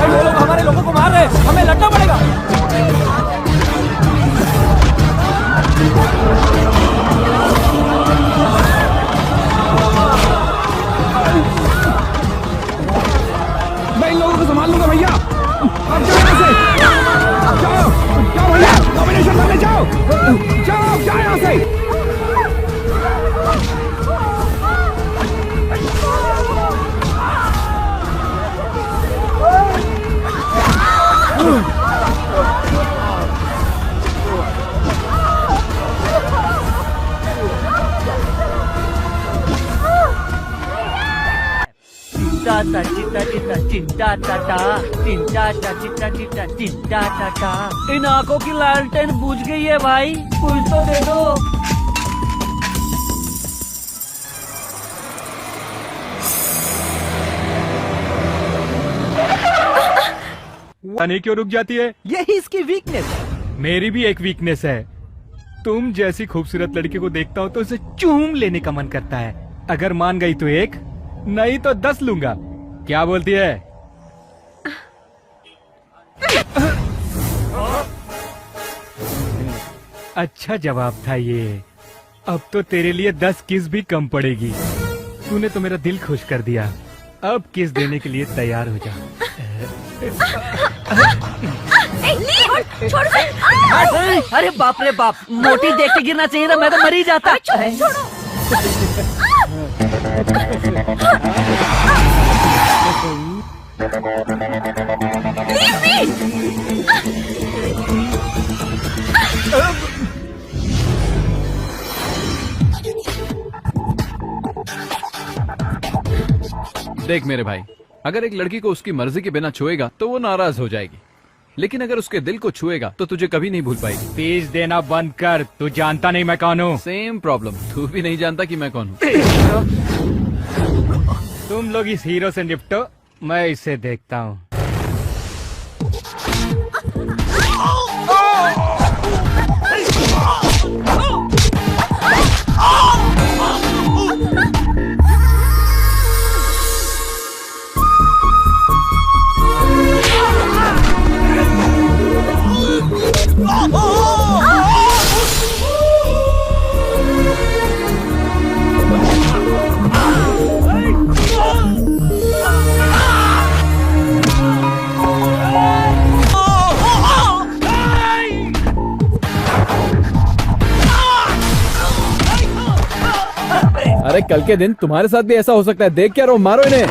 वो लोग हमारे लोगों को मार रहे हैं, हमें लड़ना पड़ेगा। मैं इन लोगों को संभाल लूंगा भैया। अब जाओ यहाँ से, जाओ जाओ भैया, डोमिनेशन करने जाओ, जाओ जाओ यहाँ से। इन आंखों की लालटेन बुझ गई है भाई, कुछ तो दे दो। नहीं क्यों रुक जाती है? यही इसकी वीकनेस है। मेरी भी एक वीकनेस है। तुम जैसी खूबसूरत लड़की को देखता हूँ तो उसे चूम लेने का मन करता है। अगर मान गई तो 1, नहीं तो 10 लूंगा। क्या बोलती है? अच्छा जवाब था ये। अब तो तेरे लिए 10 किस भी कम पड़ेगी। तूने तो मेरा दिल खुश कर दिया। अब किस देने के लिए तैयार हो जा। छोड़ दे। अरे बाप रे बाप, मोटी देख के गिरना चाहिए था, मैं तो मर ही जाता। देख मेरे भाई, अगर एक लड़की को उसकी मर्जी के बिना छुएगा तो वो नाराज हो जाएगी, लेकिन अगर उसके दिल को छुएगा तो तुझे कभी नहीं भूल पाएगी। फीस देना बंद कर, तू जानता नहीं मैं कौन हूँ। सेम प्रॉब्लम, तू भी नहीं जानता कि मैं कौन हूँ। तुम लोग इस हीरो से निपटो, मैं इसे देखता हूँ। अरे कल के दिन तुम्हारे साथ भी ऐसा हो सकता है। देख क्या रहो, मारो इन्हें।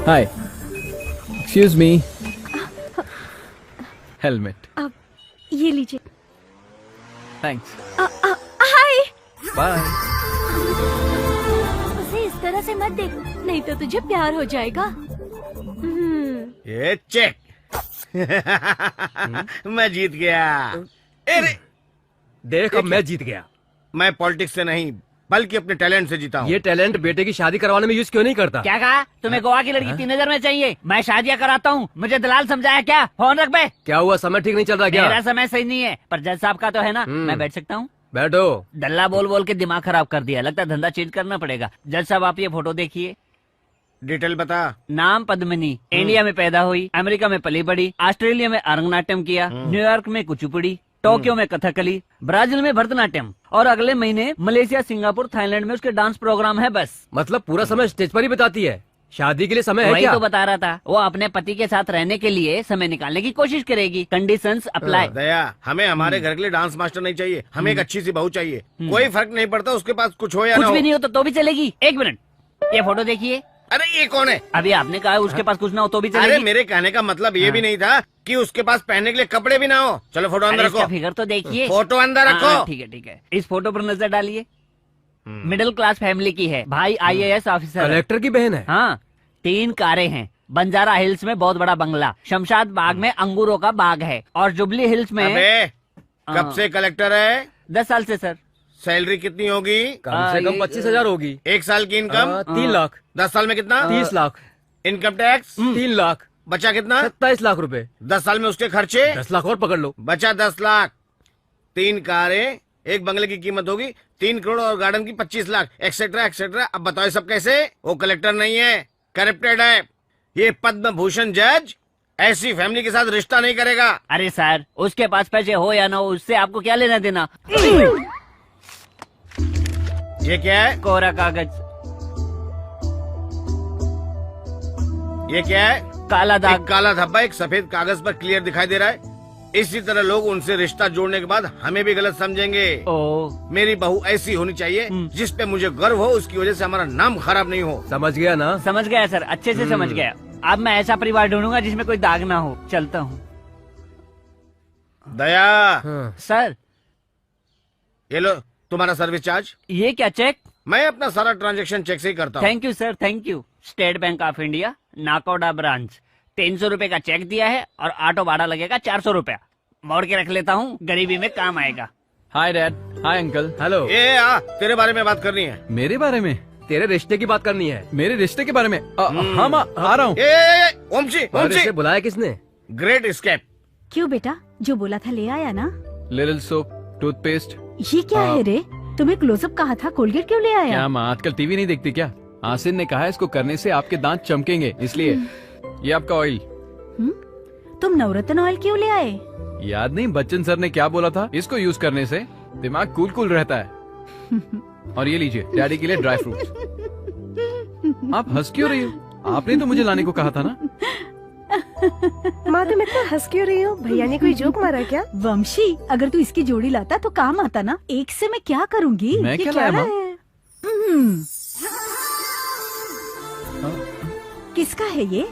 हाय, एक्सक्यूज मी, हेलमेट। अब ये लीजिए। थैंक्स। हाय। बाय। उसे इस तरह से मत देख, नहीं तो तुझे प्यार हो जाएगा। ये चेक। मैं जीत गया। अरे देख, अब मैं जीत गया। मैं पॉलिटिक्स से नहीं बल्कि अपने टैलेंट से जीता हूँ। ये टैलेंट बेटे की शादी करवाने में यूज क्यों नहीं करता? क्या कहा? तुम्हें गोवा की लड़की 3000 में चाहिए? मैं शादियां कराता हूँ, मुझे दलाल समझाया क्या? फोन रख बे। क्या हुआ, समय ठीक नहीं चल रहा क्या? मेरा समय सही नहीं है, पर जज साहब का तो है ना। मैं बैठ सकता हूँ? बैठो। दल्ला बोल बोल के दिमाग खराब कर दिया, लगता है धंधा चेंज करना पड़ेगा। जज साहब आप ये फोटो देखिए। डिटेल बता। नाम पद्मिनी, इंडिया में पैदा हुई, अमेरिका में पली बड़ी, ऑस्ट्रेलिया में अरंगनाट्यम किया, न्यूयॉर्क में कुचिपुड़ी, टोक्यो में कथकली, ब्राजील में भरतनाट्यम और अगले महीने मलेशिया, सिंगापुर, थाईलैंड में उसके डांस प्रोग्राम है। बस मतलब पूरा समय स्टेज पर ही बिताती है। शादी के लिए समय है वही क्या? तो बता रहा था, वो अपने पति के साथ रहने के लिए समय निकालने की कोशिश करेगी। Conditions apply. दया, हमें हमारे घर के लिए डांस मास्टर नहीं चाहिए, हमें एक अच्छी सी बहू चाहिए। कोई फर्क नहीं पड़ता उसके पास कुछ हो या ना कुछ हो। भी नहीं हो तो भी चलेगी। 1 मिनट, ये फोटो देखिए। अरे ये कौन है? अभी आपने कहा उसके पास कुछ ना हो तो भी चलेगी। अरे मेरे कहने का मतलब ये भी नहीं था कि उसके पास पहनने के लिए कपड़े भी ना हो। चलो फोटो अंदर रखो। फिगर तो देखिए। फोटो अंदर रखो। ठीक है ठीक है। इस फोटो पर नजर डालिए। मिडिल क्लास फैमिली की है, भाई IAS ऑफिसर। कलेक्टर की बहन है। हाँ, 3 कारें हैं, बंजारा हिल्स में बहुत बड़ा बंगला, शमशाद बाग में अंगूरों का बाग है और जुबली हिल्स में। अबे कब से कलेक्टर है? 10 साल से सर। सैलरी कितनी होगी? कम से कम 25,000 होगी। 1 साल की इनकम? 3 लाख। 10 साल में कितना? 30 लाख। Income tax? 3 लाख। बचा कितना? 27 लाख रुपए। 10 साल में उसके खर्चे? 10 लाख और पकड़ लो। बचा 10 लाख। 3 कारें, 1 बंगले की कीमत होगी 3 करोड़ और गार्डन की 25 लाख, एक्सेट्रा एक्सेट्रा। अब बताओ सब कैसे? वो कलेक्टर नहीं है, करप्टेड है। ये पद्म भूषण जज ऐसी फैमिली के साथ रिश्ता नहीं करेगा। अरे सर, उसके पास पैसे हो या ना हो, उससे आपको क्या लेना देना? ये क्या है? कोरा कागज। ये क्या है? काला एक दाग। काला धब्बा एक सफेद कागज पर क्लियर दिखाई दे रहा है। इसी तरह लोग उनसे रिश्ता जोड़ने के बाद हमें भी गलत समझेंगे। ओ, मेरी बहू ऐसी होनी चाहिए जिस पे मुझे गर्व हो, उसकी वजह से हमारा नाम खराब नहीं हो। समझ गया ना? समझ गया सर, अच्छे से समझ गया। अब मैं ऐसा परिवार ढूंढूंगा जिसमें कोई दाग ना हो। चलता हूँ। दया, हाँ। सर, ये लो तुम्हारा सर्विस चार्ज। ये क्या चेक? मैं अपना सारा ट्रांजैक्शन चेक से ही करता हूँ। Thank you sir, thank you. State bank of India, Nakoda branch. 300 रुपए का चेक दिया है और ऑटो भाड़ा लगेगा 400 रुपया। मोड़ के रख लेता हूँ, गरीबी में काम आएगा। Hi dad. Hi uncle. Hello. ये तेरे बारे में बात करनी है। मेरे बारे में? तेरे रिश्ते की बात करनी है। मेरे रिश्ते के बारे में? हाँ माँ, आ रहा हूँ। ओमशी, और ओमशी। इसे बुलाया किसने? Great escape. क्यों बेटा, जो बोला था ले आया ना? Little soap, toothpaste. ये क्या है रे? तुम्हें क्लोजअप कहा था, कोलगेट क्यों ले आया? क्या माँ आजकल टीवी नहीं देखती क्या? आसिन ने कहा है इसको करने से आपके दांत चमकेंगे, इसलिए। ये आपका ऑयल। तुम नवरत्न ऑयल क्यों ले आए? याद नहीं बच्चन सर ने क्या बोला था? इसको यूज करने से दिमाग कूल कूल रहता है। और ये लीजिए डैडी के लिए ड्राई फ्रूट्स। आप हंस क्यों रही हो? आपने तो मुझे लाने को कहा था ना। माँ तुम इतना हंस क्यों रही हो? भैया ने कोई जोक मारा क्या? वंशी, अगर तू इसकी जोड़ी लाता तो काम आता ना। एक से मैं क्या करूँगी? मैं क्या लाया माँ? किसका है ये?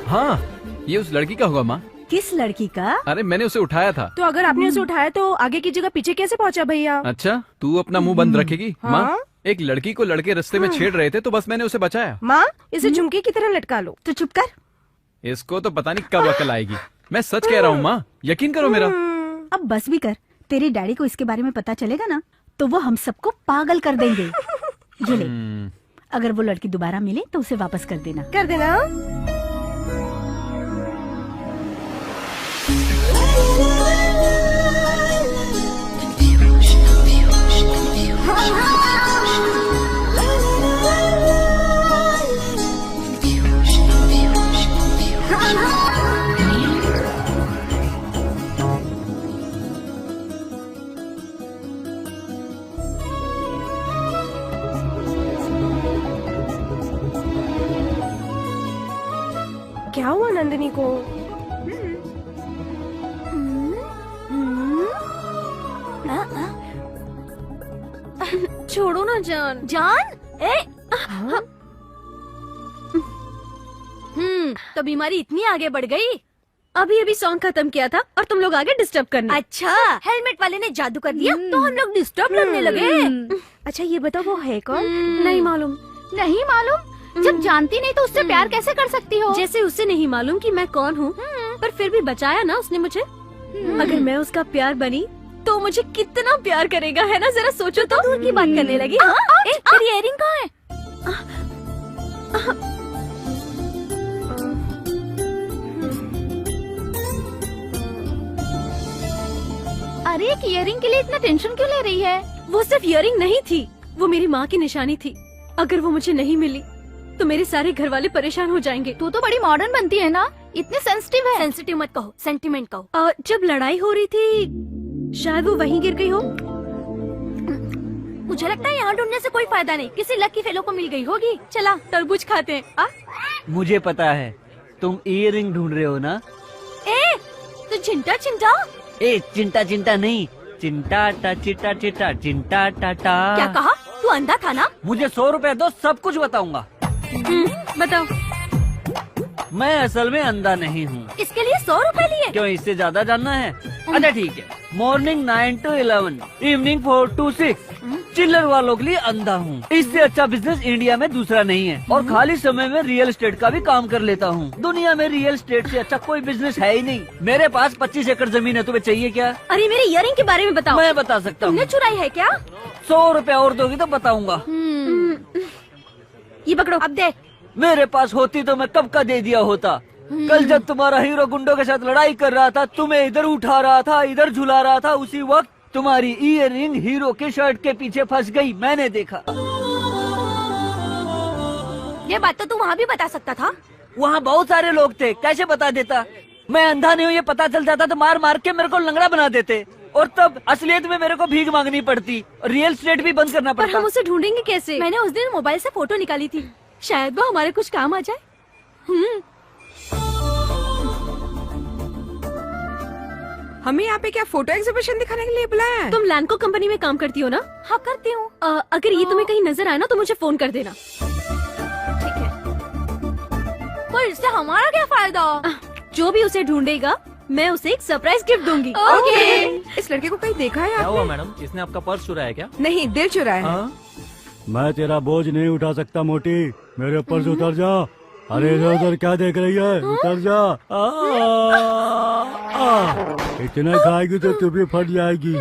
हाँ, ये उस लड़की का होगा माँ। किस लड़की का? अरे मैंने उसे उठाया था। तो अगर आपने उसे उठाया तो आगे की जगह पीछे कैसे पहुँचा भैया? अच्छा, तू अपना मुंह बंद रखेगी? हाँ? माँ, एक लड़की को लड़के रास्ते में छेड़ रहे थे तो बस मैंने उसे बचाया। माँ इसे झुमके की तरह लटका लो। तो चुप कर। इसको तो पता नहीं कब अकल आएगी। मैं सच कह रहा हूँ माँ, यकीन करो मेरा। अब बस भी कर। तेरे डैडी को इसके बारे में पता चलेगा ना तो वो हम सबको पागल कर देंगे। ये ले, अगर वो लड़की दोबारा मिले तो उसे वापस कर देना। कर देना। क्या हुआ नंदिनी को? छोड़ो ना जान। जान? तो बीमारी इतनी आगे बढ़ गई? अभी अभी सॉन्ग खत्म किया था और तुम लोग आगे डिस्टर्ब करने। अच्छा, हेलमेट वाले ने जादू कर दिया तो हम लोग डिस्टर्ब लगने लगे। अच्छा ये बताओ वो है कौन? नहीं मालूम। नहीं मालूम? जब जानती नहीं तो उससे प्यार कैसे कर सकती हो? जैसे उसे नहीं मालूम कि मैं कौन हूँ, पर फिर भी बचाया ना उसने मुझे। अगर मैं उसका प्यार बनी तो मुझे कितना प्यार करेगा, है ना? जरा सोचो तो। दूर की बात करने लगी। तेरी इयरिंग कहाँ है? अरे एक इयरिंग के लिए इतना टेंशन क्यों ले रही है? वो सिर्फ इयरिंग नहीं थी, वो मेरी माँ की निशानी थी। अगर वो मुझे नहीं मिली तो मेरे सारे घर वाले परेशान हो जाएंगे। तू तो बड़ी मॉडर्न बनती है ना, इतनी सेंसिटिव है। सेंसिटिव मत कहो, सेंटिमेंट कहो। जब लड़ाई हो रही थी शायद वो वहीं गिर गई हो। मुझे लगता है यहाँ ढूंढने से कोई फायदा नहीं, किसी लकी फेलो को मिल गई होगी। चला तरबूज खाते हैं। मुझे पता है तुम इयरिंग ढूंढ रहे हो ना। ए, तू चिंटा चिंटा? ए चिंटा चिंटा नहीं, चिंटा टा चिटा चिटा चिंटा टाटा। क्या कहा? तू अंधा था ना? मुझे 100 रुपए दो, सब कुछ बताऊंगा। बताओ। मैं असल में अंधा नहीं हूँ। इसके लिए 100 रुपए लिए? क्यों, इससे ज्यादा जानना है? अच्छा ठीक है। Morning 9 to 11, evening 4 to 6। चिल्लर वालों के लिए अंधा हूँ। इससे अच्छा बिजनेस इंडिया में दूसरा नहीं है। और खाली समय में रियल एस्टेट का भी काम कर लेता हूँ। दुनिया में रियल एस्टेट से अच्छा कोई बिजनेस है ही नहीं। मेरे पास 25 एकड़ जमीन है, तुम्हें चाहिए क्या? अरे मेरे इयरिंग के बारे में बताओ। मैं बता सकता हूँ। तुमने चुराई है क्या? 100 रुपया और दोगी तो बताऊंगा। ये पकड़ो, अब दे। मेरे पास होती तो मैं कब का दे दिया होता। कल जब तुम्हारा हीरो गुंडों के साथ लड़ाई कर रहा था, तुम्हें इधर उठा रहा था, इधर झुला रहा था, उसी वक्त तुम्हारी ईयरिंग हीरो के शर्ट के पीछे फंस गई। मैंने देखा। ये बात तो तू वहाँ भी बता सकता था। वहाँ बहुत सारे लोग थे, कैसे बता देता? मैं अंधा नहीं हूँ ये पता चल जाता तो मार मार के मेरे को लंगड़ा बना देते। और तब असलियत में मेरे को भीख मांगनी पड़ती। रियल एस्टेट भी बंद करना पर पड़ता। हम उसे ढूंढेंगे कैसे? मैंने उस दिन मोबाइल से फोटो निकाली थी, शायद वो हमारे कुछ काम आ जाए। हमें यहाँ पे क्या फोटो एग्जीबिशन दिखाने के लिए बुलाया है? तुम लैंको कंपनी में काम करती हो ना? हाँ करती हूँ। अगर ये तुम्हें कहीं नजर आए ना तो मुझे फोन कर देना। ठीक है। पर इससे हमारा क्या फायदा? जो भी उसे ढूंढेगा मैं उसे एक सरप्राइज गिफ्ट दूंगी। ओके। इस लड़के को कहीं देखा है क्या हुआ आपने? मैडम? इसने आपका पर्स चुराया क्या? नहीं, दिल चुराया है। मैं तेरा बोझ नहीं उठा सकता मोटी, मेरे ऊपर से उतर जा। अरे इधर उधर क्या देख रही है, उतर जा। इतना खाएगी तो तू भी फट जाएगी।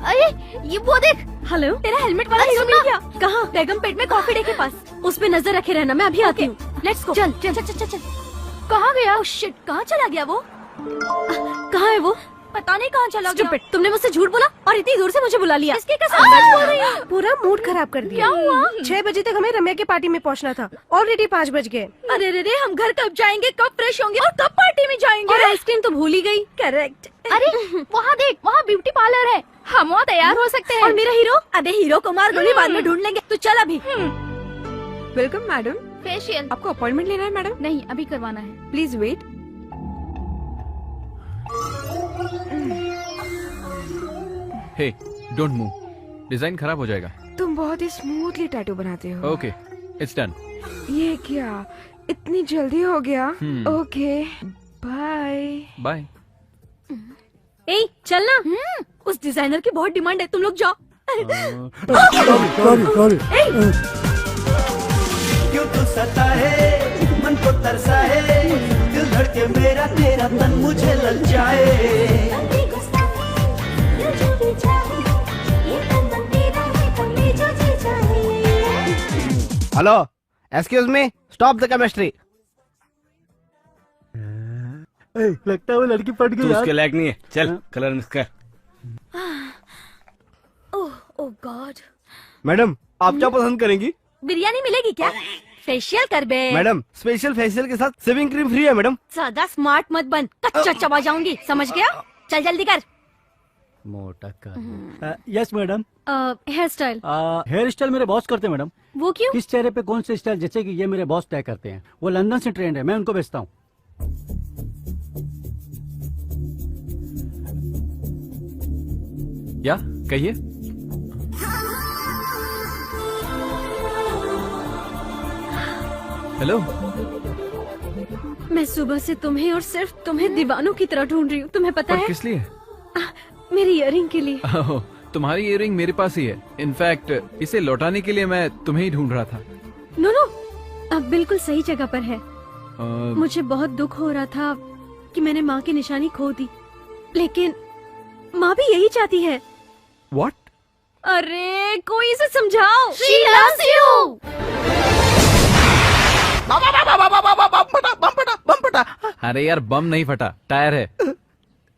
अरे ये वो देख। हेलो, तेरा हेलमेट वाला हीरो मिल गया। कहाँ? बेगम पेट में कॉफी डे के पास। उस पे नजर रखे रहना, मैं अभी आती हूँ। Let's go. चल चल चल चल चल। कहाँ गया? ओह शिट, कहाँ चला गया वो? कहाँ है वो? पता नहीं कहाँ चला गया। तुमने मुझसे झूठ बोला और इतनी दूर से मुझे बुला लिया। इसके कसम सच बोल रही हो। पूरा मूड खराब कर दिया। क्या हुआ? 6 बजे तक हमें रम्या के पार्टी में पहुँचना था, ऑलरेडी 5 बज गए। अरे रे रे, हम घर कब जाएंगे, कब फ्रेश होंगे और कब पार्टी में जाएंगे? और आइसक्रीम तो भूल ही गई। करेक्ट। अरे वहाँ देख, वहाँ ब्यूटी पार्लर है, हम वहाँ तैयार हो सकते हैं। और मेरा हीरो? अरे हीरो को मार गोली बाद में ढूंढ लेंगे। तो चल अभी। Welcome madam. फेशियल? आपको अपॉइंटमेंट लेना है मैडम? नहीं, अभी करवाना है। Please wait. Hey, don't move, design खराब हो जाएगा। तुम बहुत ही स्मूथली टैटू बनाते हो। Okay, it's done. ये क्या इतनी जल्दी हो गया? हम्म। Okay bye. बाय। ए चलना। उस डिजाइनर की बहुत डिमांड है, तुम लोग जाओ। Sorry sorry. क्यों तू सताए, मन को तरसा है, दिल धड़के मेरा तेरा तन मुझे ललचाए। Hello, excuse me, stop the chemistry. लगता है वो लड़की पट गई यार। लायक नहीं है, चल कलर मिक्स कर। ओह गॉड। मैडम, आप क्या पसंद करेंगी? बिरयानी मिलेगी क्या? फेशियल कर बे। मैडम, स्पेशल फेशियल के साथ शेविंग क्रीम फ्री है मैडम। ज्यादा स्मार्ट मत बन, कच्चा चबा जाऊंगी, समझ गया? चल जल्दी कर। मोटा कर। Yes madam. Hair style? Hair style मेरे बॉस करते हैं मैडम। वो क्यों? किस चेहरे पे कौन से स्टाइल, जैसे कि ये मेरे बॉस तय करते हैं। वो लंदन से ट्रेंड है, मैं उनको बेचता हूँ। या कहिए। हेलो। मैं सुबह से तुम्हें और सिर्फ तुम्हें दीवानों की तरह ढूंढ रही हूँ, तुम्हें पता पर है? किस लिए? मेरी इयरिंग के लिए। ओह, तुम्हारी इयरिंग मेरे पास ही है। इनफैक्ट इसे लौटाने के लिए मैं तुम्हें ही ढूंढ रहा था। नो नो, अब बिल्कुल सही जगह पर है। अ, मुझे बहुत दुख हो रहा था कि मैंने माँ की निशानी खो दी, लेकिन माँ भी यही चाहती है। What? अरे कोई इसे समझाओ। She loves you। बम फटा। अरे यार, बम नहीं फटा, टायर है।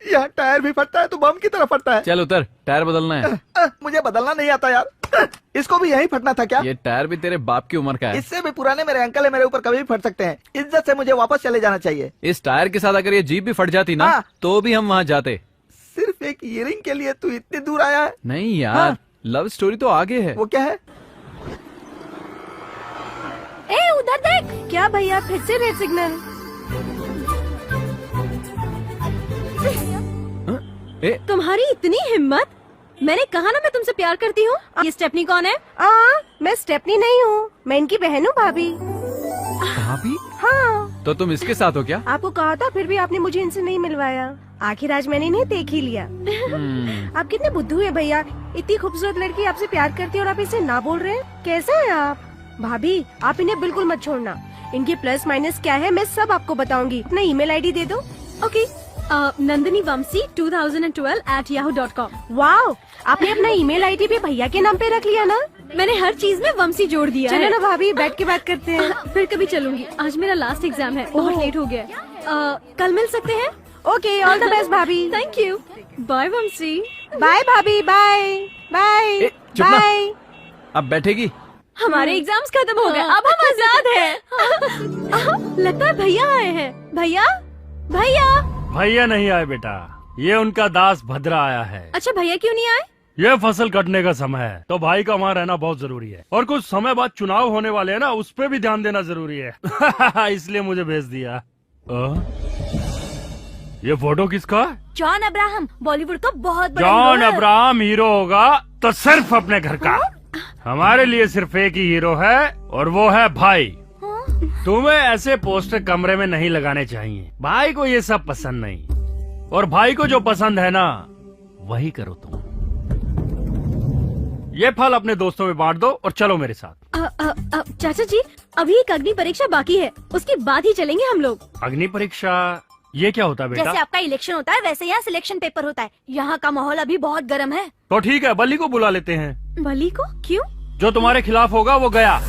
यार टायर भी फटता है तो बम की तरह फटता है। चल उतर, टायर बदलना है। मुझे बदलना नहीं आता यार। इसको भी यही फटना था क्या? ये टायर भी तेरे बाप की उम्र का है। इससे भी पुराने मेरे अंकल है, मेरे ऊपर कभी भी फट सकते हैं। इज्जत से मुझे वापस चले जाना चाहिए। इस टायर के साथ अगर ये जीप भी फट जाती ना, हाँ। तो भी हम वहाँ जाते। सिर्फ एक इयरिंग के लिए तू इतनी दूर आया है? नहीं यार, हाँ। लव स्टोरी तो आगे है। वो क्या है? ए उधर देख। क्या भैया, फिर से रेड सिग्नल? तुम्हारी इतनी हिम्मत? मैंने कहा ना मैं तुमसे प्यार करती हूँ। ये स्टेपनी कौन है? मैं स्टेपनी नहीं हूँ, मैं इनकी बहन हूँ भाभी। भाभी? हाँ, तो तुम इसके साथ हो क्या? आपको कहा था, फिर भी आपने मुझे इनसे नहीं मिलवाया। आखिर आज मैंने इन्हें देख ही लिया। आप कितने बुद्धू है भैया, इतनी खूबसूरत लड़की आपसे प्यार करती है और आप इसे ना बोल रहे हैं। कैसे हैं आप? भाभी आप इन्हें बिल्कुल मत छोड़ना, इनके प्लस माइनस क्या है मैं सब आपको बताऊंगी। अपना ईमेल आईडी दे दो। ओके, नंदिनी वंशी 2012@yahoo.com। वाओ, आपने अपना ईमेल आईडी भी भैया के नाम पे रख लिया ना। मैंने हर चीज में वंशी जोड़ दिया चलो है। ना भाभी, बैठ के बात करते हैं। फिर कभी चलूंगी, आज मेरा लास्ट एग्जाम है, बहुत लेट हो गया है। कल मिल सकते हैं? ओके, ऑल द बेस्ट भाभी। Thank you, bye Vamshi. Bye भाभी, बाय बाय ए, चुप ना। बाय। अब बैठेगी? हमारे एग्जाम्स खत्म हो गए, अब हम आजाद हैं। लगता है भैया आए हैं। भैया, भैया। भैया नहीं आए बेटा, ये उनका दास भद्रा आया है। अच्छा, भैया क्यों नहीं आए? ये फसल कटने का समय है तो भाई का वहाँ रहना बहुत जरूरी है, और कुछ समय बाद चुनाव होने वाले हैं ना, उस पे भी ध्यान देना जरूरी है। इसलिए मुझे भेज दिया। ये फोटो किसका? जॉन अब्राहम, बॉलीवुड का बहुत बड़ा जॉन हीरो है। अब्राहम हीरो होगा तो सिर्फ अपने घर का। हमारे लिए सिर्फ एक ही हीरो है और वो है भाई। तुम्हें ऐसे पोस्टर कमरे में नहीं लगाने चाहिए, भाई को ये सब पसंद नहीं, और भाई को जो पसंद है ना वही करो तुम। ये फल अपने दोस्तों में बांट दो और चलो मेरे साथ। चाचा जी, अभी एक अग्नि परीक्षा बाकी है, उसके बाद ही चलेंगे हम लोग। अग्नि परीक्षा ये क्या होता है बेटा? जैसे आपका इलेक्शन होता है वैसे यहाँ सिलेक्शन पेपर होता है। यहाँ का माहौल अभी बहुत गर्म है। तो ठीक है, बली को बुला लेते हैं। बली को? क्यों? जो तुम्हारे खिलाफ होगा वो गया।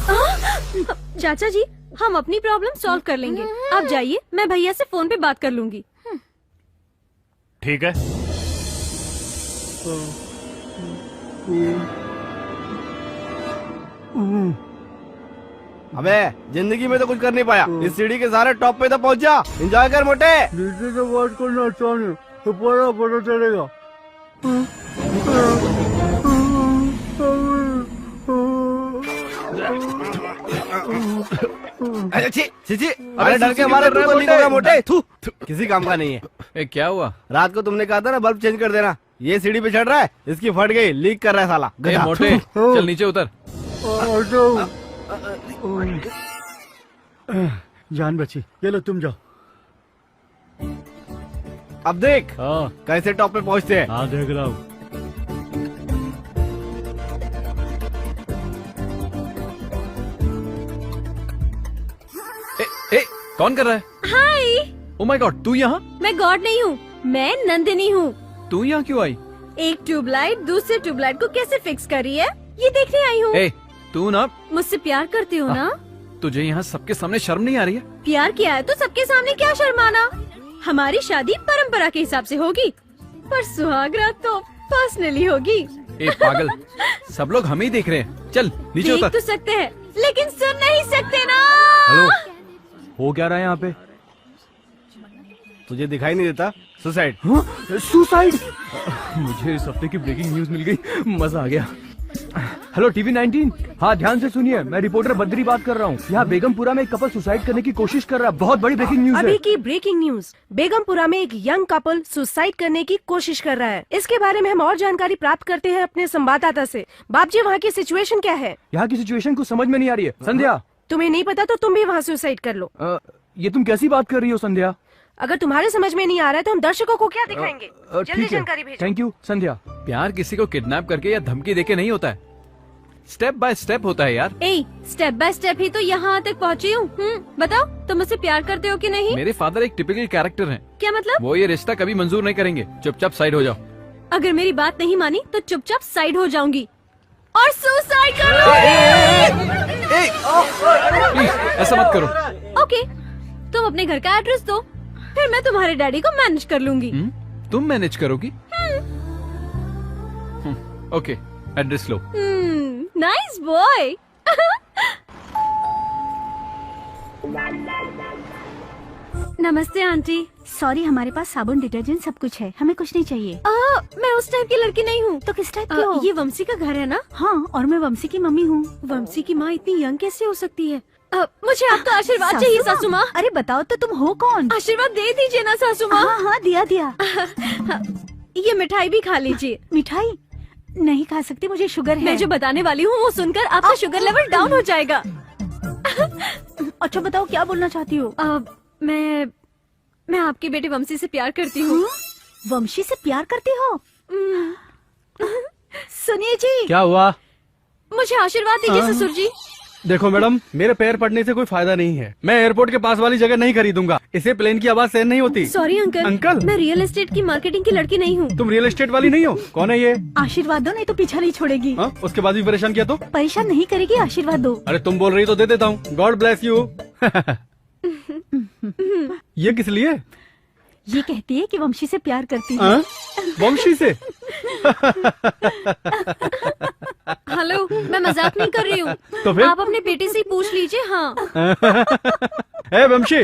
चाचा जी, हम अपनी प्रॉब्लम सॉल्व कर लेंगे, आप जाइए, मैं भैया से फोन पे बात कर लूंगी। ठीक है। अबे जिंदगी में तो कुछ कर नहीं पाया, इस सीढ़ी के सारे टॉप पे तो पहुंच जा। एंजॉय कर मोटे। दीदी से बात करना चाहूँ तो पता चलेगा। अरे डर के हमारे तो लीक होगा मोटे। थू, किसी काम का नहीं है। ए, क्या हुआ? रात को तुमने कहा था ना बल्ब चेंज कर देना, ये सीढ़ी पे चढ़ रहा है, इसकी फट गई, लीक कर रहा है साला ए, गधा। मोटे चल नीचे उतर। जान बची, ये लो तुम जाओ। अब देख हाँ कैसे टॉप पे पहुंचते हैं। हाँ देख रहा हूँ। ए, कौन कर रहा है? हाय, ओ माय गॉड, तू यहाँ? मैं गॉड नहीं हूँ, मैं नंदिनी हूँ। तू यहाँ क्यों आई? एक ट्यूबलाइट दूसरे ट्यूबलाइट को कैसे फिक्स कर रही है ये देखने आई हूँ। ए, तू ना, मुझसे प्यार करती हो ना? तुझे यहाँ सबके सामने शर्म नहीं आ रही है? प्यार किया है तो सबके सामने क्या शर्माना। हमारी शादी परंपरा के हिसाब से होगी, पर सुहाग रात तो पर्सनली होगी। ए पागल, सब लोग हमें ही देख रहे हैं, चल नीचे देख उतर। तो सकते हैं लेकिन सुन नहीं सकते ना। हेलो, हो क्या रहा है यहाँ पे? तुझे दिखाई नहीं देता? सुसाइड। सुसाइड? मुझे इस हफ्ते की ब्रेकिंग न्यूज मिल गई, मजा आ गया। हेलो टीवी 19, हाँ ध्यान से सुनिए, मैं रिपोर्टर बद्री बात कर रहा हूँ। यहाँ बेगमपुरा में एक कपल सुसाइड करने की कोशिश कर रहा है, बहुत बड़ी ब्रेकिंग न्यूज अभी है। की ब्रेकिंग न्यूज, बेगमपुरा में एक यंग कपल सुसाइड करने की कोशिश कर रहा है। इसके बारे में हम और जानकारी प्राप्त करते हैं अपने संवाददाता से। बाप जी, वहाँ की सिचुएशन क्या है? यहाँ की सिचुएशन को समझ में नहीं आ रही है। संध्या, तुम्हें नहीं पता तो तुम भी वहाँ सुसाइड कर लो। ये तुम कैसी बात कर रही हो संध्या? अगर तुम्हारे समझ में नहीं आ रहा है तो हम दर्शकों को क्या दिखाएंगे? जल्दी ठीक है, जानकारी भेजो। थैंक यू संध्या। प्यार किसी को किडनैप करके या धमकी देके नहीं होता है, स्टेप बाय स्टेप होता है यार। ए, स्टेप बाय स्टेप ही तो यहाँ तक पहुँची हूँ। बताओ, तुम मुझसे प्यार करते हो कि नहीं? मेरे फादर एक टिपिकल कैरेक्टर हैं। क्या मतलब? वो ये रिश्ता कभी मंजूर नहीं करेंगे, चुपचाप साइड हो जाओ। अगर मेरी बात नहीं मानी तो चुपचाप साइड हो जाऊंगी और सुसाइड कर लूंगी। प्लीज ऐसा मत करो। ओके, तुम अपने घर का एड्रेस दो, फिर मैं तुम्हारे डैडी को मैनेज कर लूंगी। तुम मैनेज करोगी? ओके, एड्रेस लो। Nice boy. नमस्ते आंटी। सॉरी, हमारे पास साबुन डिटर्जेंट सब कुछ है, हमें कुछ नहीं चाहिए। मैं उस टाइप की लड़की नहीं हूँ। तो किस टाइप की हो? ये वंशी का घर है ना? हाँ, और मैं वंशी की मम्मी हूँ। वंशी की माँ इतनी यंग कैसे हो सकती है? मुझे आपका आशीर्वाद चाहिए सासू माँ। अरे बताओ तो तुम हो कौन? आशीर्वाद दे दीजिए ना सासू माँ। हाँ हाँ, दिया दिया। ये मिठाई भी खा लीजिए। मिठाई नहीं खा सकती, मुझे शुगर है। मैं जो बताने वाली हूँ वो सुनकर आपका शुगर लेवल डाउन हो जाएगा। अच्छा बताओ, क्या बोलना चाहती हो? मैं आपके बेटे वंशी से प्यार करती हूँ। वंशी से प्यार करती हो? सुनिए जी, क्या हुआ? मुझे आशीर्वाद दीजिए ससुर जी। देखो मैडम, मेरे पैर पड़ने से कोई फायदा नहीं है। मैं एयरपोर्ट के पास वाली जगह नहीं खरीदूंगा। इसे प्लेन की आवाज सहन नहीं होती। Sorry uncle. अंकल? मैं रियल एस्टेट की मार्केटिंग की लड़की नहीं हूँ। तुम रियल एस्टेट वाली नहीं हो? कौन है ये? आशीर्वाद दो, नहीं तो पीछा नहीं छोड़ेगी। हाँ? उसके बाद भी परेशान किया तो? परेशान नहीं करेगी, आशीर्वाद दो। अरे तुम बोल रही तो दे देता हूँ। God bless you. ये किस लिए? ये कहती है कि वंशी से प्यार करती है। हाँ? वंशी से? हेलो, मैं मजाक नहीं कर रही हूँ। तो फिर? आप अपने बेटे से ही पूछ लीजिए। हाँ। ए वंशी,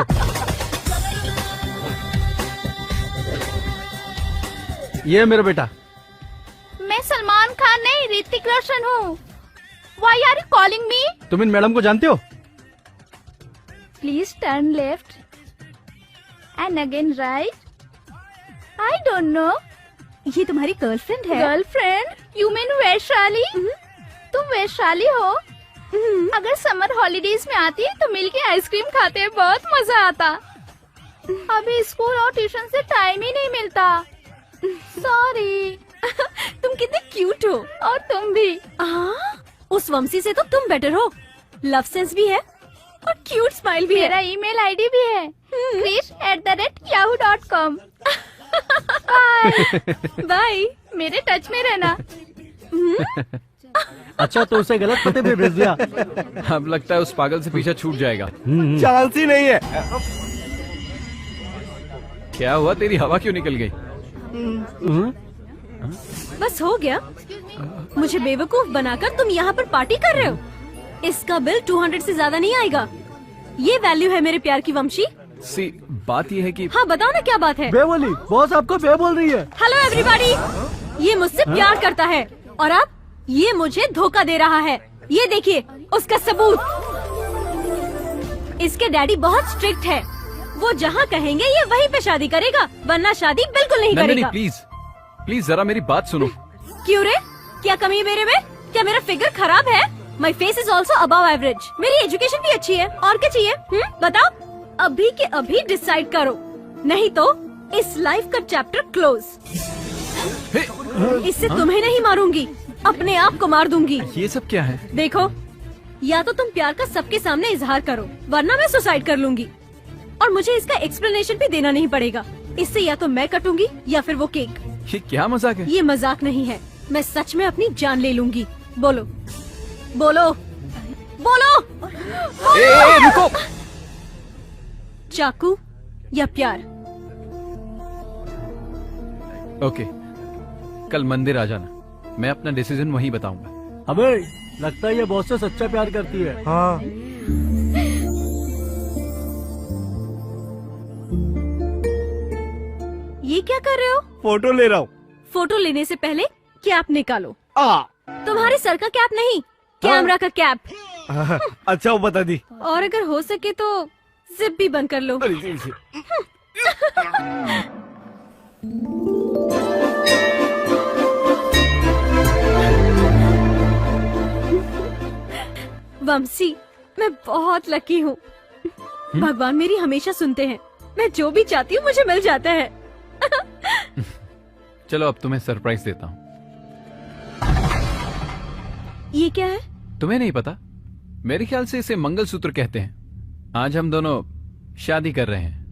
ये मेरा बेटा। मैं सलमान खान नहीं, ऋतिक रोशन हूँ। Why are you calling me? तुम इन मैडम को जानते हो? Please turn left and again right. I don't know. ये तुम्हारी गर्लफ्रेंड है? गर्लफ्रेंड? You mean Vaishali? तुम वैशाली हो? अगर समर हॉलीडेज में आती है तो मिलके आइसक्रीम खाते हैं, बहुत मजा आता। अभी स्कूल और ट्यूशन से टाइम ही नहीं मिलता। सॉरी। तुम कितने क्यूट हो। और तुम भी। उस वंशी से तो तुम बेटर हो। लव सेंस भी है और क्यूट स्माइल भी है। मेरा ईमेल आईडी भी है, krish@yahoo.com। बाय। मेरे टच में रहना। अच्छा, तो उसे गलत पते पे भेज दिया। अब लगता है उस पागल से पीछा छूट जाएगा। चांस ही नहीं है। क्या हुआ, तेरी हवा क्यों निकल गई? बस हो गया। मुझे बेवकूफ बनाकर तुम यहाँ पर पार्टी कर रहे हो। इसका बिल 200 से ज्यादा नहीं आएगा। ये वैल्यू है मेरे प्यार की वंशी। सी, बात ये है कि हाँ बताओ ना, क्या बात है? बे बोली, बॉस आपको बे बोल रही है। हेलो एवरीबॉडी, ये मुझसे प्यार करता है और अब ये मुझे धोखा दे रहा है। ये देखिए उसका सबूत। इसके डैडी बहुत स्ट्रिक्ट है। वो जहाँ कहेंगे ये वहीं पे शादी करेगा, वरना शादी बिल्कुल नहीं नंदिनी, करेगा। प्लीज प्लीज जरा मेरी बात सुनो। क्यों रे, क्या कमी है मेरे में? क्या मेरा फिगर खराब है? My face is also above average. मेरी एजुकेशन भी अच्छी है। और क्या चाहिए? बताओ, अभी के अभी डिसाइड करो, नहीं तो इस लाइफ का चैप्टर क्लोज। इससे तुम्हें नहीं मारूंगी, अपने आप को मार दूंगी। ये सब क्या है? देखो, या तो तुम प्यार का सबके सामने इजहार करो, वरना मैं सुसाइड कर लूंगी। और मुझे इसका एक्सप्लेनेशन भी देना नहीं पड़ेगा। इससे या तो मैं कटूंगी या फिर वो केक। ये क्या मजाक है? ये मजाक नहीं है, मैं सच में अपनी जान ले लूंगी। बोलो बोलो बोलो, ए, रुको। चाकू या प्यार? ओके, कल मंदिर आ जाना, मैं अपना डिसीजन वहीं बताऊंगा। अबे, लगता है ये बॉस से सच्चा प्यार करती है। हाँ। ये क्या कर रहे हो? फोटो ले रहा हूँ। फोटो लेने से पहले कैप निकालो। तुम्हारे सर का कैप नहीं, कैमरा का कैप। अच्छा, वो बता दी। और अगर हो सके तो जिप भी बंद कर लो। वंशी, मैं बहुत लकी हूँ। भगवान मेरी हमेशा सुनते हैं। मैं जो भी चाहती हूँ मुझे मिल जाता है। चलो अब तुम्हें सरप्राइज देता हूँ। ये क्या है? तुम्हें नहीं पता? मेरे ख्याल से इसे मंगलसूत्र कहते हैं। आज हम दोनों शादी कर रहे हैं।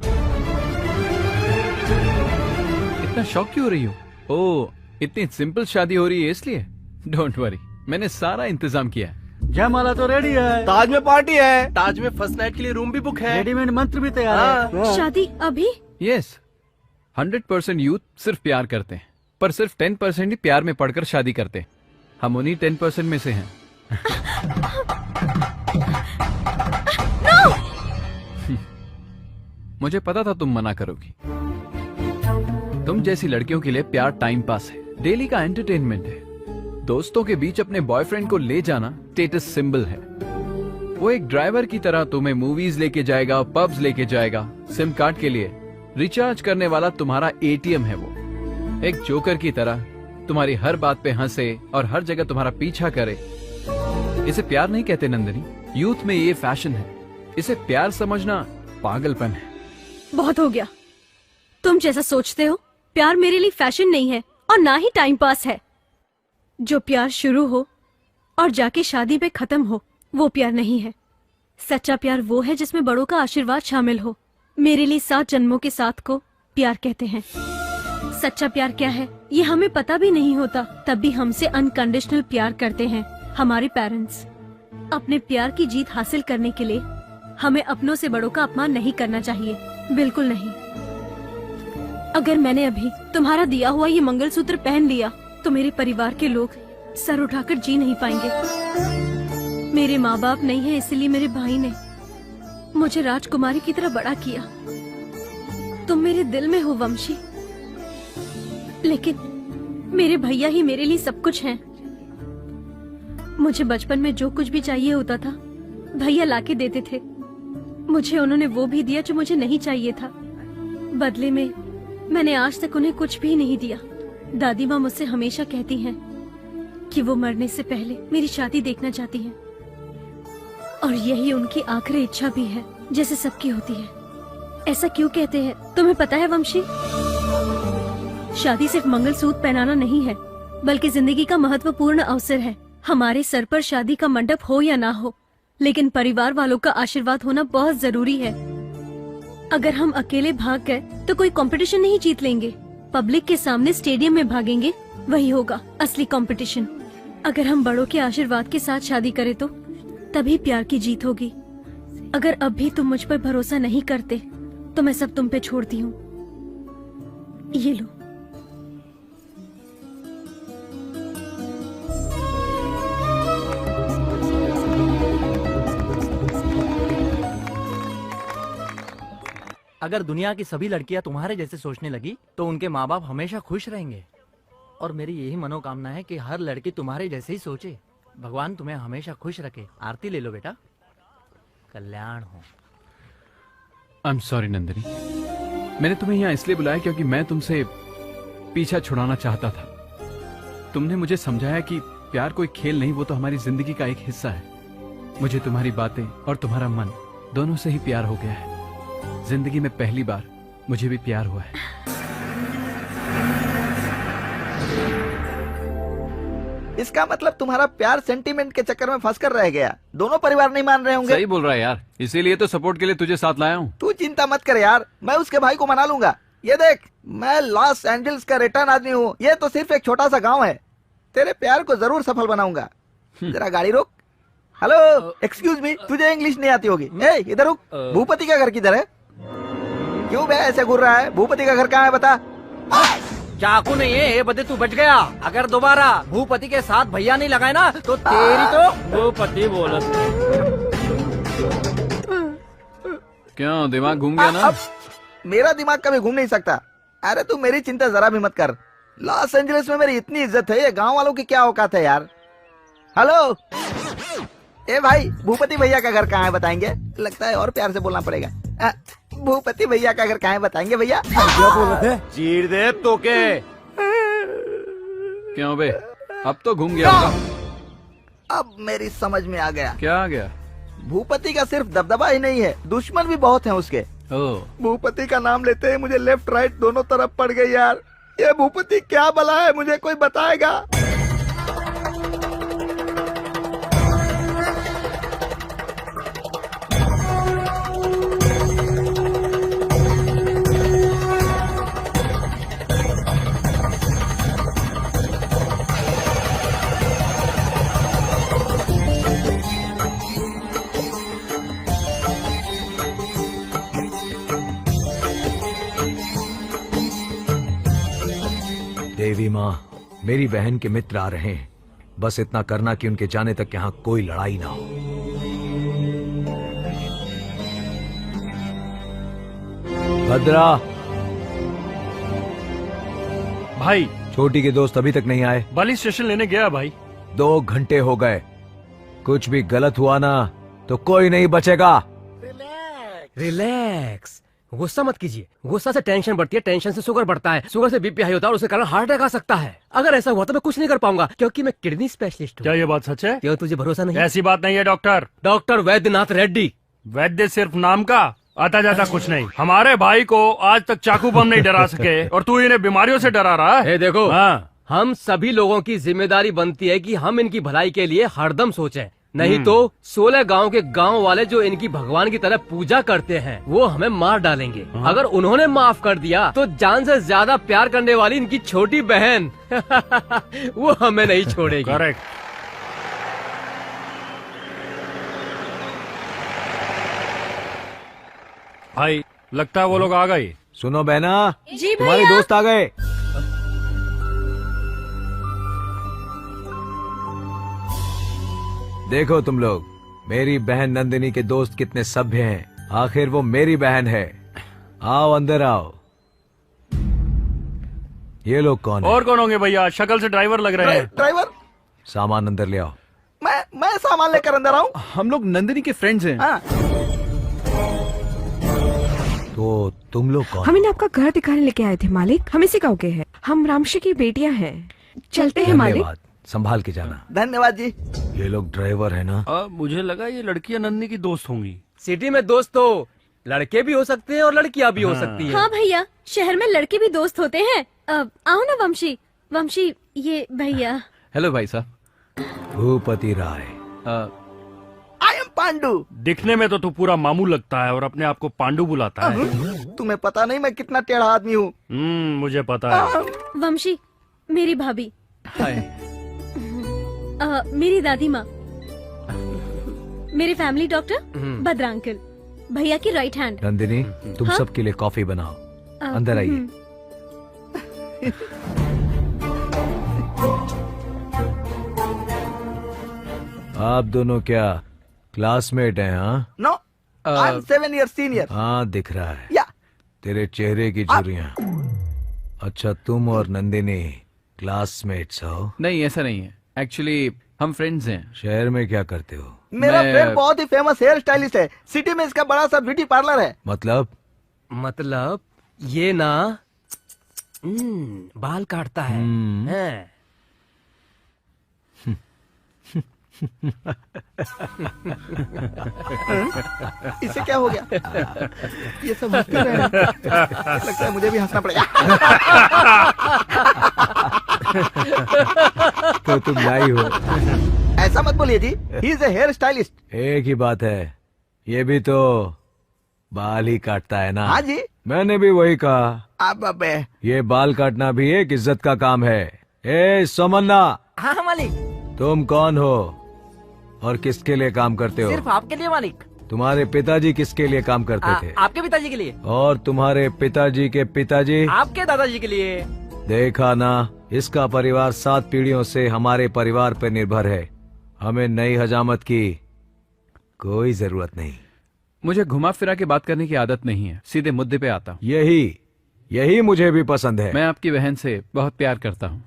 इतना शॉक क्यों हो रही हो? ओह, इतनी सिंपल शादी हो रही है इसलिए? डोंट वरी, मैंने सारा इंतजाम किया है। जयमाला तो रेडी है। ताज में पार्टी है। ताज में फर्स्ट नाइट के लिए रूम भी बुक है। रेडीमेड मंत्र भी तैयार है। शादी अभी? यस, 100% यूथ सिर्फ प्यार करते हैं, पर सिर्फ 10% ही प्यार में पड़कर शादी करते हैं। हम उन्हीं 10% में से हैं। मुझे पता था तुम मना करोगी। तुम जैसी लड़कियों के लिए प्यार टाइम पास है, डेली का एंटरटेनमेंट है। दोस्तों के बीच अपने बॉयफ्रेंड को ले जाना स्टेटस सिंबल है। वो एक ड्राइवर की तरह तुम्हें मूवीज लेके जाएगा, पब्स लेके जाएगा। सिम कार्ड के लिए रिचार्ज करने वाला तुम्हारा एटीएम है वो। एक जोकर की तरह तुम्हारी हर बात पे हंसे और हर जगह तुम्हारा पीछा करे। इसे प्यार नहीं कहते नंदिनी, यूथ में ये फैशन है। इसे प्यार समझना पागलपन है। बहुत हो गया। तुम जैसा सोचते हो प्यार मेरे लिए फैशन नहीं है और ना ही टाइम पास है। जो प्यार शुरू हो और जाके शादी में खत्म हो, वो प्यार नहीं है। सच्चा प्यार वो है जिसमें बड़ों का आशीर्वाद शामिल हो। मेरे लिए 7 जन्मों के साथ को प्यार कहते हैं। सच्चा प्यार क्या है ये हमें पता भी नहीं होता, तब भी हमसे अनकंडीशनल प्यार करते हैं हमारे पेरेंट्स। अपने प्यार की जीत हासिल करने के लिए हमें अपनों से बड़ों का अपमान नहीं करना चाहिए, बिल्कुल नहीं। अगर मैंने अभी तुम्हारा दिया हुआ ये मंगलसूत्र पहन लिया तो मेरे परिवार के लोग सर उठाकर जी नहीं पाएंगे। मेरे माँ बाप नहीं है, इसलिए मेरे भाई ने मुझे राजकुमारी की तरह बड़ा किया। तुम मेरे दिल में हो वंशी, लेकिन मेरे भैया ही मेरे लिए सब कुछ हैं। मुझे बचपन में जो कुछ भी चाहिए होता था भैया लाके देते थे। मुझे उन्होंने वो भी दिया जो मुझे नहीं चाहिए था। बदले में मैंने आज तक उन्हें कुछ भी नहीं दिया। दादी माँ मुझसे हमेशा कहती हैं कि वो मरने से पहले मेरी शादी देखना चाहती हैं, और यही उनकी आखिरी इच्छा भी है, जैसे सबकी होती है। ऐसा क्यों कहते हैं तुम्हें पता है वंशी? शादी सिर्फ मंगलसूत्र पहनाना नहीं है, बल्कि जिंदगी का महत्वपूर्ण अवसर है। हमारे सर पर शादी का मंडप हो या ना हो, लेकिन परिवार वालों का आशीर्वाद होना बहुत जरूरी है। अगर हम अकेले भाग गए तो कोई कंपटीशन नहीं जीत लेंगे। पब्लिक के सामने स्टेडियम में भागेंगे, वही होगा असली कंपटीशन। अगर हम बड़ों के आशीर्वाद के साथ शादी करें तो तभी प्यार की जीत होगी। अगर अब भी तुम मुझ पर भरोसा नहीं करते तो मैं सब तुम पे छोड़ती हूँ। ये लो। अगर दुनिया की सभी लड़कियां तुम्हारे जैसे सोचने लगी तो उनके माँ बाप हमेशा खुश रहेंगे। और मेरी यही मनोकामना है कि हर लड़की तुम्हारे जैसे ही सोचे। भगवान तुम्हें हमेशा खुश रखे। आरती ले लो बेटा, कल्याण हो। आई एम सॉरी नंदिनी, मैंने तुम्हें यहाँ इसलिए बुलाया क्योंकि मैं तुमसे पीछा छुड़ाना चाहता था। तुमने मुझे समझाया कि प्यार कोई खेल नहीं, वो तो हमारी जिंदगी का एक हिस्सा है। मुझे तुम्हारी बातें और तुम्हारा मन दोनों से ही प्यार हो गया है। जिंदगी में पहली बार मुझे भी प्यार हुआ है। इसका मतलब तुम्हारा प्यार सेंटीमेंट के चक्कर में फंस कर रह गया। दोनों परिवार नहीं मान रहे होंगे। सही बोल रहा है यार, इसीलिए तो सपोर्ट के लिए तुझे साथ लाया हूँ। तू चिंता मत कर यार, मैं उसके भाई को मना लूंगा। ये देख, मैं लॉस एंजल्स का रिटर्न आदमी हूँ। ये तो सिर्फ एक छोटा सा गांव है। तेरे प्यार को जरूर सफल बनाऊंगा। जरा गाड़ी रोक। हेलो, एक्सक्यूज मी, तुझे इंग्लिश नहीं आती होगी। ए, इधर रुक। भूपति का घर किधर है? क्यों बे ऐसे घूर रहा है? भूपति का घर कहाँ है बता। चाकू नहीं है, बदे तू बच गया। अगर दोबारा भूपति के साथ भैया नहीं लगाए ना तो तेरी तो भूपति बोलत। क्यों दिमाग घूम गया ना? मेरा दिमाग कभी घूम नहीं सकता। अरे तू मेरी चिंता जरा भी मत कर। लॉस एंजलिस में मेरी इतनी इज्जत है, ये गांव वालों की क्या औकात है यार। हेलो, ए भाई, भूपति भैया का घर कहाँ है बताएंगे? लगता है और प्यार से बोलना पड़ेगा। भूपति भैया का घर कहाँ है बताएंगे भैया? चीर दे तो के। क्यों बे, अब तो घूम गया होगा। अब मेरी समझ में आ गया। क्या आ गया? भूपति का सिर्फ दबदबा ही नहीं है, दुश्मन भी बहुत हैं उसके। भूपति का नाम लेते ही मुझे लेफ्ट राइट दोनों तरफ पड़ गई यार। ये भूपति क्या बला है, मुझे कोई बताएगा? देवी माँ, मेरी बहन के मित्र आ रहे हैं। बस इतना करना कि उनके जाने तक यहाँ कोई लड़ाई ना हो। भद्रा भाई, छोटी के दोस्त अभी तक नहीं आए। बली स्टेशन लेने गया भाई। 2 घंटे हो गए। कुछ भी गलत हुआ ना तो कोई नहीं बचेगा। रिलैक्स, गुस्सा मत कीजिए। गुस्सा से टेंशन बढ़ती है, टेंशन से शुगर बढ़ता है, शुगर से बीपी हाई होता है और उसके कारण हार्ट अटैक आ सकता है। अगर ऐसा हुआ तो मैं कुछ नहीं कर पाऊंगा, क्योंकि मैं किडनी स्पेशलिस्ट हूँ। क्या ये बात सच है? क्यों, तुझे भरोसा नहीं? ऐसी बात नहीं है डॉक्टर। डॉक्टर वैद्यनाथ रेड्डी। वैद्य सिर्फ नाम का, आता जाता कुछ नहीं। हमारे भाई को आज तक चाकू बम नहीं डरा सके और तू इन्हें बीमारियों से डरा रहा है। देखो, हाँ। हम सभी लोगों की जिम्मेदारी बनती है कि हम इनकी भलाई के लिए हरदम सोचें। नहीं तो 16 गांव के गांव वाले जो इनकी भगवान की तरह पूजा करते हैं वो हमें मार डालेंगे। अगर उन्होंने माफ कर दिया तो जान से ज्यादा प्यार करने वाली इनकी छोटी बहन वो हमें नहीं छोड़ेगी। करेक्ट। भाई लगता है वो लोग आ गए। सुनो बहना, जी तुम्हारे भैया। दोस्त आ गए। देखो तुम लोग, मेरी बहन नंदिनी के दोस्त कितने सभ्य हैं। आखिर वो मेरी बहन है। आओ अंदर आओ। ये लोग कौन है? और कौन होंगे भैया? शक्ल से ड्राइवर लग रहे हैं। ड्राइवर, सामान अंदर ले आओ। मैं सामान लेकर अंदर आऊं? हम लोग नंदिनी के फ्रेंड्स हैं। हाँ। तो तुम लोग कौन? हम इन्हें आपका घर दिखाने लेके आए थे मालिक। हम इसी गाँव के हैं। हम रामशी की बेटियां हैं। चलते हैं मालिक। धन्यवाद, संभाल के जाना। धन्यवाद जी। ये लोग ड्राइवर है ना? मुझे लगा ये लड़कियां नंदिनी की दोस्त होंगी। सिटी में दोस्त तो लड़के भी हो सकते हैं और लड़कियां भी हो सकती हैं। हाँ भैया, शहर में लड़के भी दोस्त होते हैं। आओ ना वंशी। वंशी, ये भैया। हेलो भाई साहब। भूपति राय। I am Pandu. दिखने में तो तू पूरा मामू लगता है और अपने आप को पांडु बुलाता है। तुम्हें पता नहीं मैं कितना टेढ़ा आदमी हूँ। मुझे पता है। वंशी, मेरी भाभी। हाय। मेरी दादी माँ, मेरे फैमिली डॉक्टर भद्रा अंकल, भैया की राइट हैंड। नंदिनी, तुम हाँ? सबके लिए कॉफी बनाओ। अंदर आइए। आप दोनों क्या क्लासमेट हैं? हाँ, no, I am 7 years senior. हाँ दिख रहा है। या तेरे चेहरे की झुर्रियाँ। अच्छा, तुम और नंदिनी क्लासमेट्स हो? नहीं, ऐसा नहीं है। एक्चुअली हम फ्रेंड्स हैं। शहर में क्या करते हो? मेरा फ्रेंड बहुत ही फेमस हेयर स्टाइलिस्ट है। सिटी में इसका बड़ा सा ब्यूटी पार्लर है। मतलब ये ना बाल काटता है। हैं। इसे क्या हो गया? ये सब हंसते रहे। लगता है मुझे भी हंसना पड़ेगा। तो तुम लाई हो? ऐसा मत बोलिए जी, he is a hair stylist. एक ही बात है, ये भी तो बाल ही काटता है ना? हाँ जी, मैंने भी वही कहा। अब अबे, ये बाल काटना भी एक इज्जत का काम है। ए सोमन्ना। हाँ मालिक। तुम कौन हो और किसके लिए काम करते हो? सिर्फ आपके लिए मालिक। तुम्हारे पिताजी किसके लिए काम करते थे? आपके पिताजी के लिए। और तुम्हारे पिताजी के पिताजी? आपके दादाजी के लिए। देखा ना, इसका परिवार 7 पीढ़ियों से हमारे परिवार पर निर्भर है। हमें नई हजामत की कोई जरूरत नहीं। मुझे घुमा फिरा के बात करने की आदत नहीं है, सीधे मुद्दे पे आता हूँ। यही मुझे भी पसंद है। मैं आपकी बहन से बहुत प्यार करता हूँ।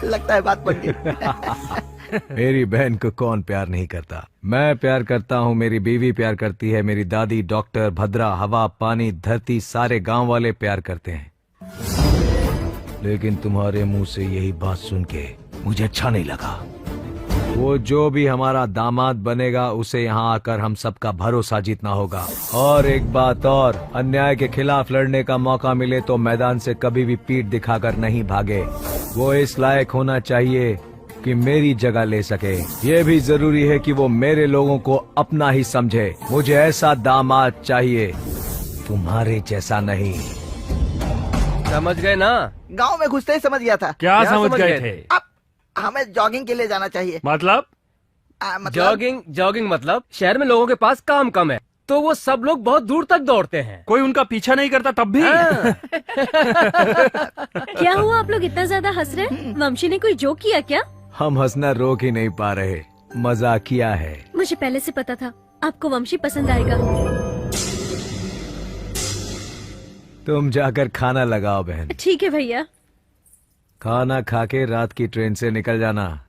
लगता है बात पड़ गई। मेरी बहन को कौन प्यार नहीं करता? मैं प्यार करता हूँ, मेरी बीवी प्यार करती है, मेरी दादी, डॉक्टर, भद्रा, हवा, पानी, धरती, सारे गांव वाले प्यार करते हैं। लेकिन तुम्हारे मुंह से यही बात सुन के मुझे अच्छा नहीं लगा। वो जो भी हमारा दामाद बनेगा उसे यहाँ आकर हम सबका भरोसा जीतना होगा। और एक बात और, अन्याय के खिलाफ लड़ने का मौका मिले तो मैदान से कभी भी पीठ दिखाकर नहीं भागे। वो इस लायक होना चाहिए कि मेरी जगह ले सके। ये भी जरूरी है कि वो मेरे लोगों को अपना ही समझे। मुझे ऐसा दामाद चाहिए, तुम्हारे जैसा नहीं। समझ गए ना? गांव में घुसते ही समझ गया था। क्या समझ गए थे? अब हमें जॉगिंग के लिए जाना चाहिए। मतलब? जॉगिंग मतलब शहर में लोगों के पास काम कम है तो वो सब लोग बहुत दूर तक दौड़ते हैं। कोई उनका पीछा नहीं करता तब भी? क्या हुआ, आप लोग इतना ज्यादा हंस रहे हैं? वंशी ने कोई जोक किया क्या? हम हंसना रोक ही नहीं पा रहे, मजाक किया है। मुझे पहले से पता था आपको वंशी पसंद आएगा। तुम जाकर खाना लगाओ बहन। ठीक है भैया। खाना खा के रात की ट्रेन से निकल जाना।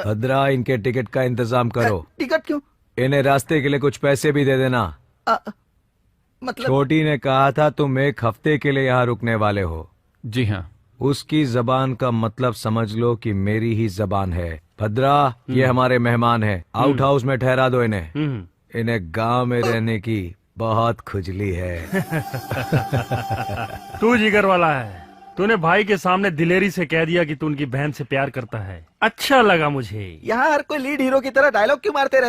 भद्रा, इनके टिकट का इंतजाम करो। टिकट क्यों? इन्हें रास्ते के लिए कुछ पैसे भी दे देना। मतलब छोटी ने कहा था तुम एक हफ्ते के लिए यहाँ रुकने वाले हो। जी हाँ। उसकी जबान का मतलब समझ लो कि मेरी ही जबान है। भद्रा, ये हमारे मेहमान हैं। आउट हाउस में ठहरा दो इन्हें। इन्हें गांव में रहने की बहुत खुजली है। तू जिगर वाला है। तूने भाई के सामने दिलेरी से कह दिया कि तू उनकी बहन से प्यार करता है। अच्छा लगा मुझे। यहाँ हर कोई लीड हीरो की तरह डायलॉग क्यों मारते रहते